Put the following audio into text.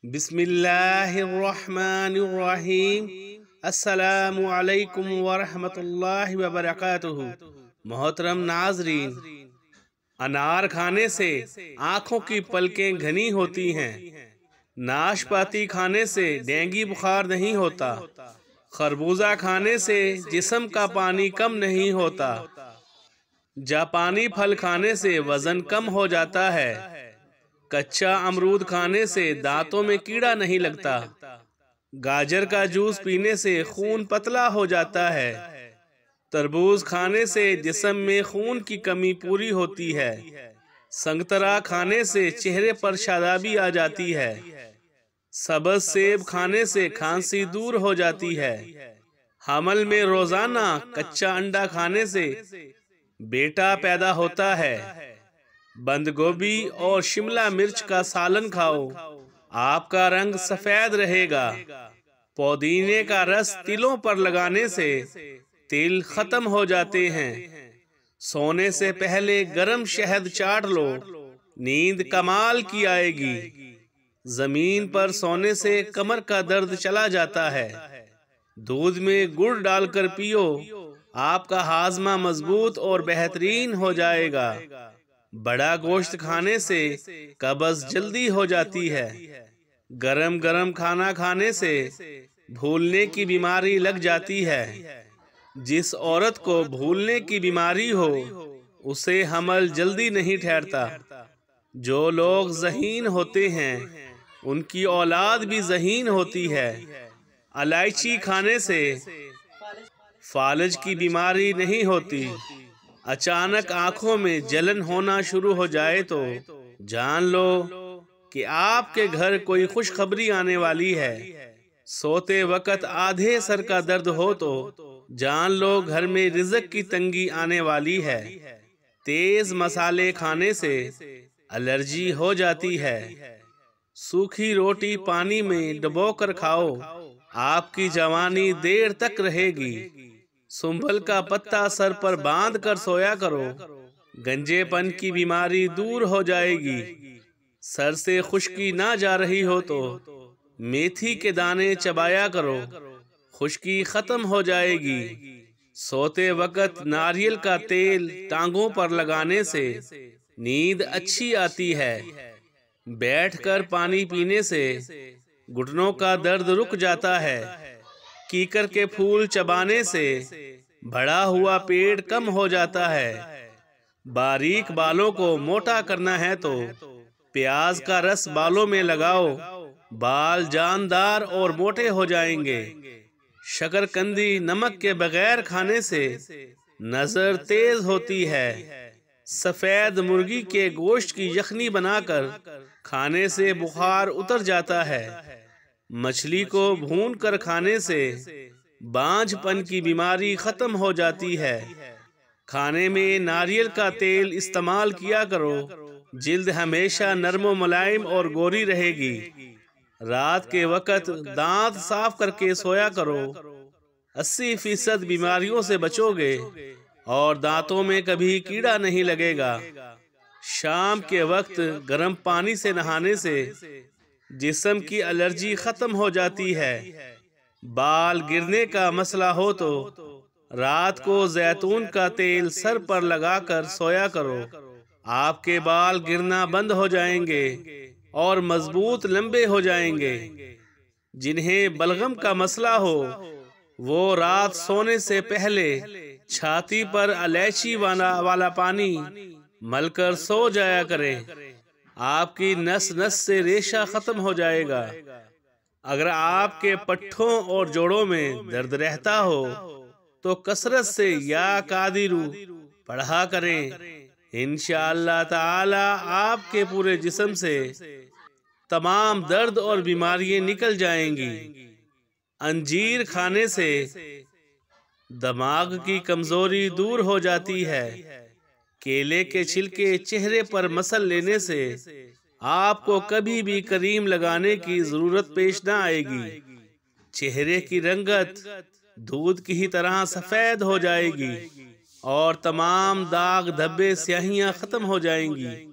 बिस्मिल्लाहिर्रहमानिर्रहीम। अस्सलामु अलैकुम वरहमतुल्लाहि वबरकातुहू। मोहतरम नाजरीन, अनार खाने से आँखों की पलकें घनी होती हैं। नाशपाती खाने से डेंगू बुखार नहीं होता। खरबूजा खाने से जिस्म का पानी कम नहीं होता। जापानी फल खाने से वजन कम हो जाता है। कच्चा अमरूद खाने से दांतों में कीड़ा नहीं लगता। गाजर का जूस पीने से खून पतला हो जाता है। तरबूज खाने से जिस्म में खून की कमी पूरी होती है। संगतरा खाने से चेहरे पर शादाबी आ जाती है। सब्ज़ सेब खाने से खांसी दूर हो जाती है। हमल में रोजाना कच्चा अंडा खाने से बेटा पैदा होता है। बंद गोभी और शिमला मिर्च का सालन खाओ, आपका रंग सफेद रहेगा। पुदीने का रस तिलों पर लगाने से तिल खत्म हो जाते हैं। सोने से पहले गरम शहद चाट लो, नींद कमाल की आएगी। जमीन पर सोने से कमर का दर्द चला जाता है। दूध में गुड़ डालकर पियो, आपका हाजमा मजबूत और बेहतरीन हो जाएगा। बड़ा गोश्त खाने से कब्ज जल्दी हो जाती है। गरम गरम खाना खाने से भूलने की बीमारी लग जाती है। जिस औरत को भूलने की बीमारी हो उसे हमल जल्दी नहीं ठहरता। जो लोग ज़हीन होते हैं उनकी औलाद भी ज़हीन होती है। इलायची खाने से फालज की बीमारी नहीं होती। अचानक आंखों में जलन होना शुरू हो जाए तो जान लो कि आपके घर कोई खुशखबरी आने वाली है। सोते वक्त आधे सर का दर्द हो तो जान लो घर में रिज़्क की तंगी आने वाली है। तेज मसाले खाने से एलर्जी हो जाती है। सूखी रोटी पानी में डुबोकर खाओ, आपकी जवानी देर तक रहेगी। सुंबल का पत्ता सर पर बांध कर सोया करो, गंजेपन की बीमारी दूर हो जाएगी। सर से खुश्की ना जा रही हो तो मेथी के दाने चबाया करो, खुश्की खत्म हो जाएगी। सोते वक्त नारियल का तेल टांगों पर लगाने से नींद अच्छी आती है। बैठकर पानी पीने से घुटनों का दर्द रुक जाता है। कीकर के फूल चबाने से बढ़ा हुआ पेट कम हो जाता है। बारीक बालों को मोटा करना है तो प्याज का रस बालों में लगाओ, बाल जानदार और मोटे हो जाएंगे। शकरकंदी नमक के बगैर खाने से नजर तेज होती है। सफेद मुर्गी के गोश्त की यखनी बनाकर खाने से बुखार उतर जाता है। मछली को भून कर खाने से बांझपन की बीमारी खत्म हो जाती है। खाने में नारियल का तेल इस्तेमाल किया करो, जिल्द हमेशा नरम मुलायम और गोरी रहेगी। रात के वक्त दांत साफ करके सोया करो, 80% बीमारियों से बचोगे और दांतों में कभी कीड़ा नहीं लगेगा। शाम के वक्त गर्म पानी से नहाने से जिस्म की एलर्जी खत्म हो जाती है। बाल गिरने का मसला हो तो रात को जैतून का तेल सर पर लगाकर सोया करो, आपके बाल गिरना बंद हो जाएंगे और मजबूत लंबे हो जाएंगे। जिन्हें बलगम का मसला हो वो रात सोने से पहले छाती पर इलायची वाला पानी मलकर सो जाया करें, आपकी नस नस से रेशा खत्म हो जाएगा। अगर आपके पट्ठों और जोड़ों में दर्द रहता हो तो कसरत से या कादिरू पढ़ा करें। इंशाअल्लाह ताला आपके पूरे जिस्म से तमाम दर्द और बीमारियां निकल जाएंगी। अंजीर खाने से दिमाग की कमजोरी दूर हो जाती है। केले के छिलके चेहरे पर मसल लेने से आपको कभी भी क्रीम लगाने की जरूरत पेश ना आएगी। चेहरे की रंगत दूध की ही तरह सफेद हो जाएगी और तमाम दाग धब्बे स्याहियां खत्म हो जाएंगी।